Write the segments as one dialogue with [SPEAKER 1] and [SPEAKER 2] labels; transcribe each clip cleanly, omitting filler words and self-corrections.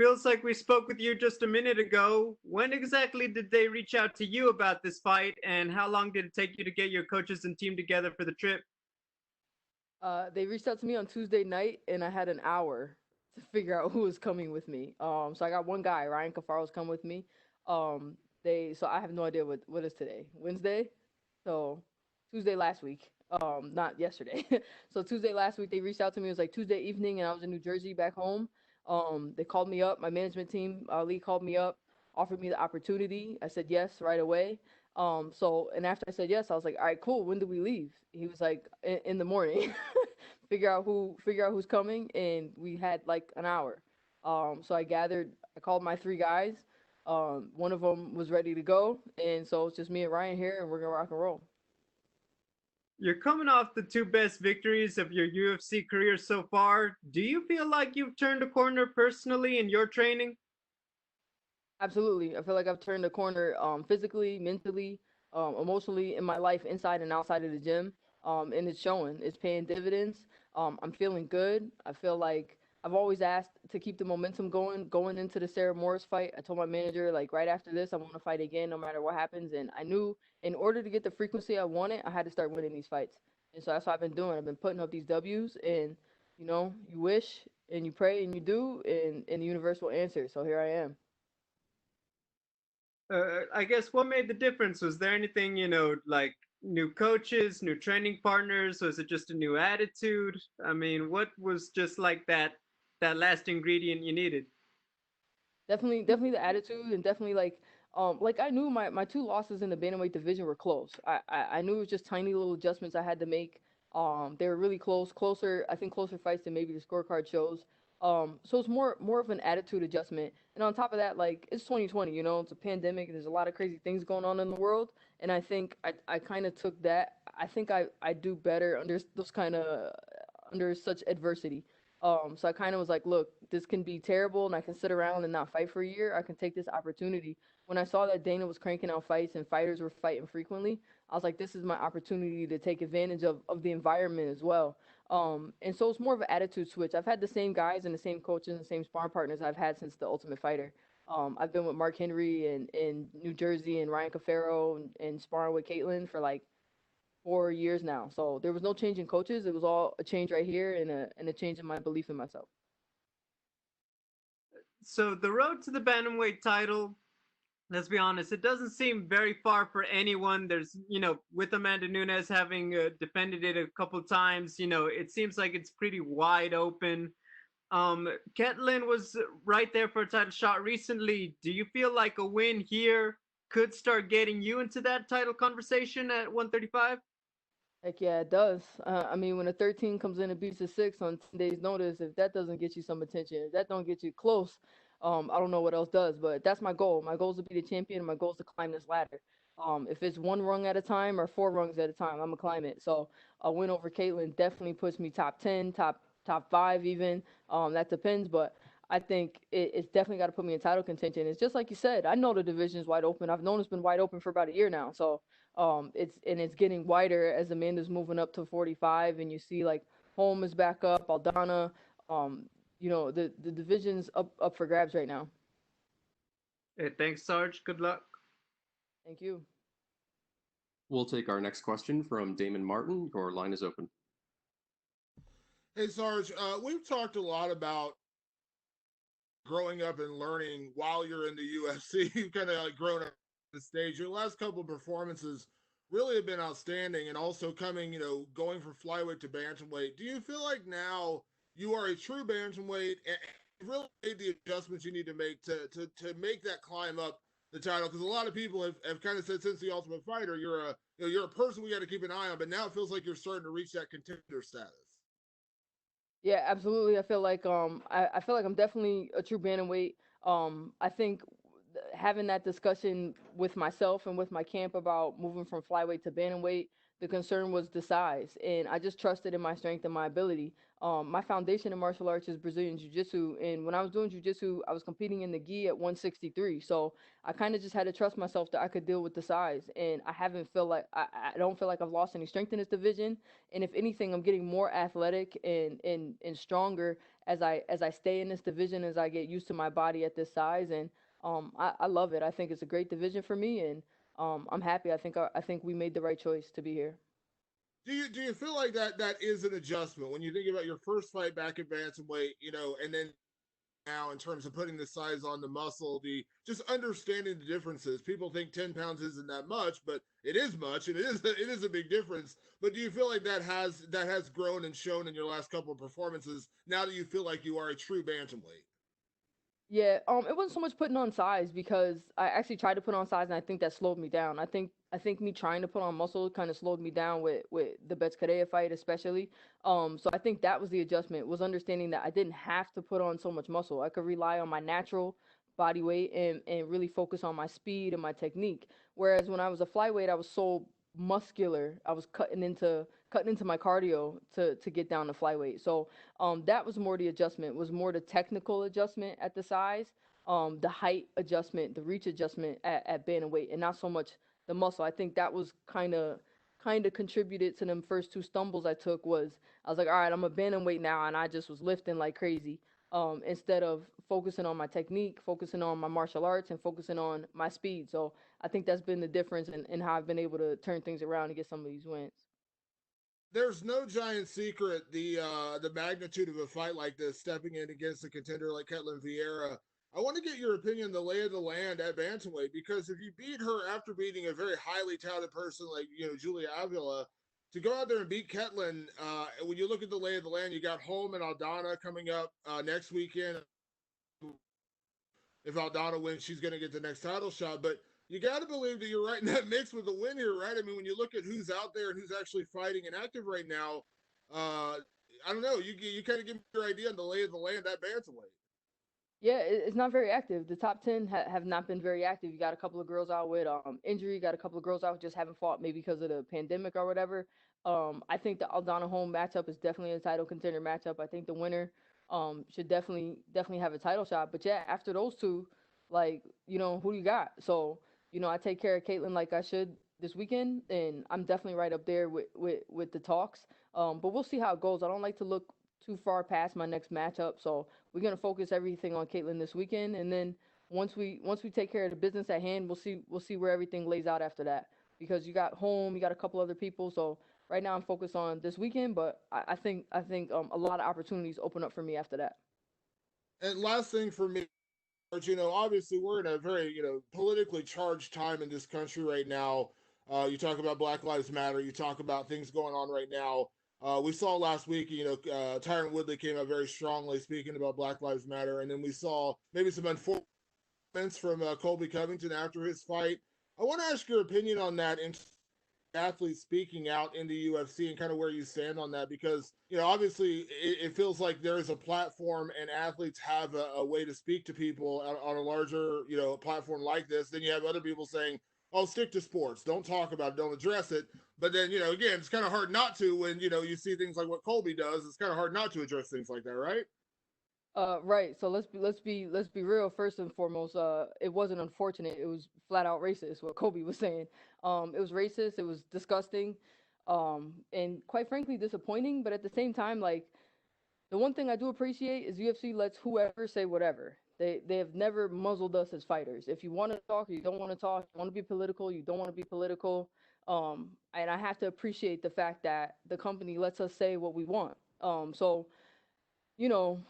[SPEAKER 1] feels like we spoke with you just a minute ago. When exactly did they reach out to you about this fight, and how long did it take you to get your coaches and team together for the trip?
[SPEAKER 2] They reached out to me on Tuesday night, and I had an hour to figure out who was coming with me. So I got one guy, Ryan Cafaro's coming with me. Um, so I have no idea what is today, Wednesday. So Tuesday last week, not yesterday. So Tuesday last week, they reached out to me. It was like Tuesday evening, and I was in New Jersey back home. They called me up. My management team, Lee, called me up, offered me the opportunity. I said yes right away. And after I said yes, I was like, all right, cool. When do we leave? He was like, in the morning. Figure out who's coming, and we had like an hour. So I called my three guys. One of them was ready to go, and so it's just me and Ryan here, and we're gonna rock and roll.
[SPEAKER 1] You're coming off the two best victories of your UFC career so far. Do you feel like you've turned a corner personally in your training?
[SPEAKER 2] Absolutely. I feel like I've turned a corner physically, mentally, emotionally in my life inside and outside of the gym. And it's showing. It's paying dividends. I'm feeling good. I feel like I've always asked to keep the momentum going into the Sarah Morris fight. I told my manager, like, right after this, I want to fight again no matter what happens. And I knew in order to get the frequency I wanted, I had to start winning these fights. And so that's what I've been doing. I've been putting up these W's, and you wish and you pray and you do, and the universe will answer. So here I am.
[SPEAKER 1] I guess what made the difference? Was there anything, like new coaches, new training partners? Was it just a new attitude? I mean, what was just like that last ingredient you needed?
[SPEAKER 2] Definitely the attitude, and definitely like I knew my two losses in the bantamweight division were close. I knew it was just tiny little adjustments I had to make. They were really closer, I think closer fights than maybe the scorecard shows. So it's more of an attitude adjustment. And on top of that, like, it's 2020, it's a pandemic, and there's a lot of crazy things going on in the world. And I think I kind of took that. I think I do better under such adversity. So I kind of was like, look, this can be terrible, and I can sit around and not fight for a year. I can take this opportunity. When I saw that Dana was cranking out fights and fighters were fighting frequently, I was like, this is my opportunity to take advantage of the environment as well. And so it's more of an attitude switch. I've had the same guys and the same coaches and the same sparring partners I've had since the Ultimate Fighter. I've been with Mark Henry in New Jersey and Ryan Cafaro and sparring with Caitlin for like 4 years now. So there was no change in coaches. It was all a change right here, and a change in my belief in myself.
[SPEAKER 1] So the road to the bantamweight title, let's be honest, it doesn't seem very far for anyone. There's, with Amanda Nunes having defended it a couple times, it seems like it's pretty wide open. Ketlen was right there for a title shot recently. Do you feel like a win here could start getting you into that title conversation at 135?
[SPEAKER 2] Heck yeah, it does. I mean, when a 13 comes in and beats a 6 on 10 days' notice, if that doesn't get you some attention, if that don't get you close, I don't know what else does. But that's my goal. My goal is to be the champion. My goal is to climb this ladder. If it's one rung at a time or four rungs at a time, I'm gonna climb it. So a win over Caitlyn definitely puts me top 10, top five even. That depends, but I think it's definitely got to put me in title contention. It's just like you said. I know the division is wide open. I've known it's been wide open for about a year now. So it's getting wider as Amanda's moving up to 45, and you see like Holm is back up, Aldana. Um, the division's up for grabs right now.
[SPEAKER 1] Hey, thanks, Sarge. Good luck.
[SPEAKER 2] Thank you.
[SPEAKER 3] We'll take our next question from Damon Martin. Your line is open.
[SPEAKER 4] Hey, Sarge, we've talked a lot about growing up and learning while you're in the UFC. You've kind of like grown up the stage. Your last couple of performances really have been outstanding, and also coming, going from flyweight to bantamweight. Do you feel like now you are a true bantamweight and really made the adjustments you need to make to make that climb up the title? Because a lot of people have kind of said since the Ultimate Fighter, you're a person we got to keep an eye on, but now it feels like you're starting to reach that contender status.
[SPEAKER 2] Yeah, absolutely. I feel like I'm definitely a true bantamweight. I think having that discussion with myself and with my camp about moving from flyweight to bantamweight, the concern was the size, and I just trusted in my strength and my ability. My foundation in martial arts is Brazilian jiu-jitsu, and when I was doing jiu-jitsu, I was competing in the gi at 163. So I kind of just had to trust myself that I could deal with the size, and I haven't feel like I don't feel like I've lost any strength in this division. And if anything, I'm getting more athletic and stronger as I stay in this division, as I get used to my body at this size, and I love it. I think it's a great division for me, and I'm happy. I think we made the right choice to be here.
[SPEAKER 4] Do you feel like that is an adjustment when you think about your first fight back at bantamweight, and then now in terms of putting the size on the muscle, the just understanding the differences? People think 10 pounds isn't that much, but it is much, and it is a big difference. But do you feel like that has grown and shown in your last couple of performances now that you feel like you are a true bantamweight?
[SPEAKER 2] Yeah, it wasn't so much putting on size because I actually tried to put on size and I think that slowed me down. I think me trying to put on muscle kind of slowed me down with the Betskadea fight especially. So I think that was the adjustment, was understanding that I didn't have to put on so much muscle. I could rely on my natural body weight and really focus on my speed and my technique. Whereas when I was a flyweight, I was so muscular. I was cutting into my cardio to get down to flyweight. So that was more the adjustment, was more the technical adjustment at the size, the height adjustment, the reach adjustment at bantamweight, and not so much the muscle. I think that was kind of contributed to them first two stumbles I took. Was I was like, all right, I'm a bantamweight now, and I just was lifting like crazy. Instead of focusing on my technique, focusing on my martial arts, and focusing on my speed. So I think that's been the difference in how I've been able to turn things around and get some of these wins.
[SPEAKER 4] There's no giant secret the magnitude of a fight like this, stepping in against a contender like Ketlen Vieira. I want to get your opinion, the lay of the land at bantamweight, because if you beat her after beating a very highly touted person like Julia Avila, to go out there and beat Ketlen, when you look at the lay of the land, you got Holm and Aldana coming up next weekend. If Aldana wins, she's going to get the next title shot. But you got to believe that you're right in that mix with the win here, right? I mean, when you look at who's out there and who's actually fighting and active right now, I don't know. You kind of give me your idea on the lay of the land at bantamweight.
[SPEAKER 2] Yeah, it's not very active. The top 10 have not been very active. You got a couple of girls out with injury. You got a couple of girls out who just haven't fought maybe because of the pandemic or whatever. I think the Aldana home matchup is definitely a title contender matchup. I think the winner should definitely have a title shot. But yeah, after those two, like who do you got? So I take care of Caitlin like I should this weekend, and I'm definitely right up there with the talks. But we'll see how it goes. I don't like to look too far past my next matchup, so we're gonna focus everything on Caitlin this weekend, and then once we take care of the business at hand, we'll see where everything lays out after that. Because you got home, you got a couple other people, so right now I'm focused on this weekend, but I think a lot of opportunities open up for me after that.
[SPEAKER 4] And last thing for me, obviously we're in a very, politically charged time in this country right now. You talk about Black Lives Matter. You talk about things going on right now. We saw last week, Tyron Woodley came out very strongly speaking about Black Lives Matter. And then we saw maybe some unfortunate comments from Colby Covington after his fight. I want to ask your opinion on that and athletes speaking out in the UFC and kind of where you stand on that, because obviously it feels like there is a platform and athletes have a way to speak to people on a larger platform like this. Then you have other people saying, "Oh, stick to sports, don't talk about it, don't address it." But then again, it's kind of hard not to when you see things like what Colby does. It's kind of hard not to address things like that, right?
[SPEAKER 2] Right. So let's be real. First and foremost, it wasn't unfortunate. It was flat out racist. What Kobe was saying. It was racist. It was disgusting, and quite frankly disappointing. But at the same time, like the one thing I do appreciate is UFC lets whoever say whatever. They have never muzzled us as fighters. If you want to talk, you don't want to talk. You want to be political, you don't want to be political. And I have to appreciate the fact that the company lets us say what we want. So you know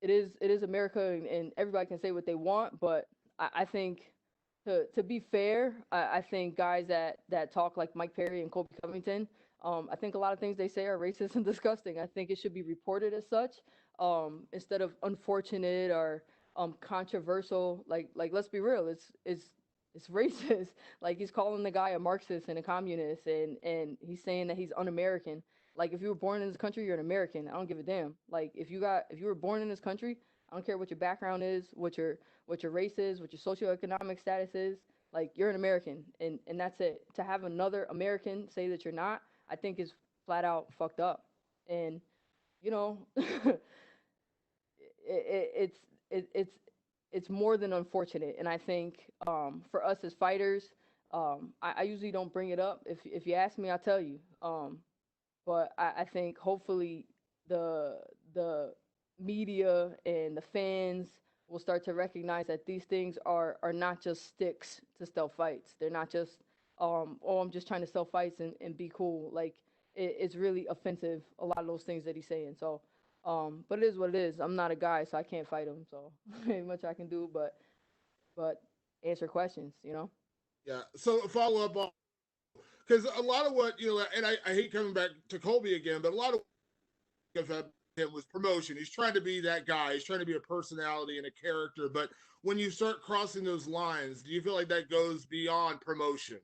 [SPEAKER 2] it is America, and everybody can say what they want, but I think to be fair, I think guys that talk like Mike Perry and Colby Covington, I think a lot of things they say are racist and disgusting. I think it should be reported as such, instead of unfortunate or controversial. Like let's be real, it's racist. Like he's calling the guy a Marxist and a communist, and he's saying that he's un-American. Like if you were born in this country, you're an American. I don't give a damn. Like if you were born in this country, I don't care what your background is, what your race is, what your socioeconomic status is. Like you're an American, and that's it. To have another American say that you're not, I think is flat out fucked up. And you know, it's it's more than unfortunate. And I think for us as fighters, I usually don't bring it up. If you ask me, I'll tell you. But I think hopefully the the media and the fans will start to recognize that these things are not just sticks to sell fights. They're not just oh, I'm just trying to sell fights and be cool. Like it's really offensive, a lot of those things that he's saying. So but it is what it is. I'm not a guy, so I can't fight him. So ain't much I can do but answer questions, you know?
[SPEAKER 4] Yeah. So follow up on, because a lot of what, and I hate coming back to Colby again, but a lot of him was promotion. He's trying to be that guy. He's trying to be a personality and a character. But when you start crossing those lines, do you feel like that goes beyond promotion?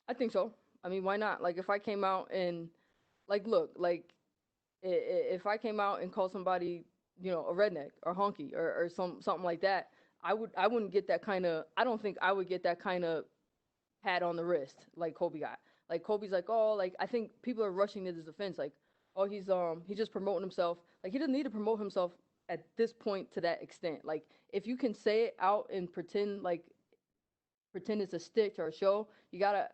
[SPEAKER 2] I think so. I mean, why not? Like if I came out and like look, like if I came out and called somebody, a redneck or honky or something like that, I wouldn't get that kind of. I don't think I would get that kind of pat on the wrist like Kobe got. Like Kobe's like, oh, like I think people are rushing to his defense, like, oh, he's just promoting himself. Like he doesn't need to promote himself at this point to that extent. Like if you can say it out and pretend it's a stitch or a show, you gotta.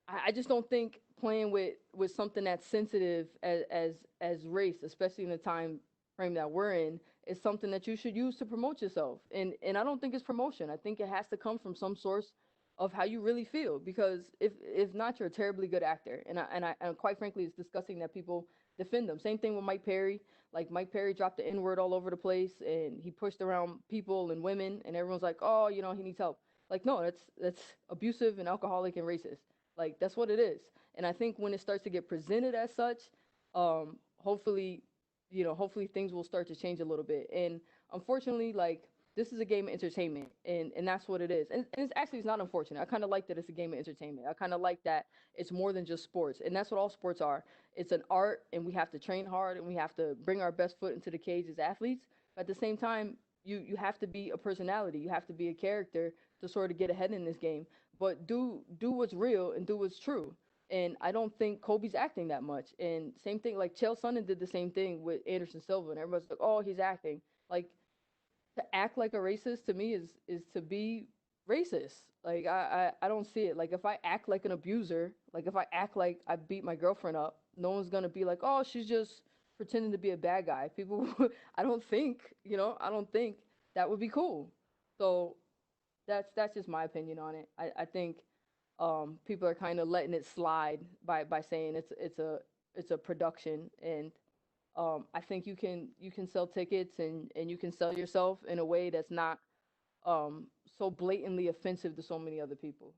[SPEAKER 2] I just don't think playing with something that's sensitive as race, especially in the time frame that we're in, is something that you should use to promote yourself. And I don't think it's promotion. I think it has to come from some source of how you really feel. Because if not, you're a terribly good actor. And quite frankly, it's disgusting that people defend them. Same thing with Mike Perry. Like Mike Perry dropped the N word all over the place, and he pushed around people and women, and everyone's like, oh, he needs help. Like no, that's abusive and alcoholic and racist. Like that's what it is. And I think when it starts to get presented as such, hopefully, hopefully things will start to change a little bit. And unfortunately, like this is a game of entertainment, and that's what it is. And it's not unfortunate. I kind of like that it's a game of entertainment. I kind of like that it's more than just sports, and that's what all sports are. It's an art, and we have to train hard, and we have to bring our best foot into the cage as athletes. But at the same time, you have to be a personality. You have to be a character to sort of get ahead in this game, but do what's real and do what's true. And I don't think Kobe's acting that much. And same thing, like Chael Sonnen did the same thing with Anderson Silva, and everyone's like, "Oh, he's acting." Like to act like a racist to me is to be racist. Like I don't see it. Like if I act like an abuser, like if I act like I beat my girlfriend up, no one's gonna be like, "Oh, she's just pretending to be a bad guy." People, I don't think that would be cool. So that's just my opinion on it. I think people are kind of letting it slide by saying it's a production, and I think you can sell tickets and you can sell yourself in a way that's not so blatantly offensive to so many other people.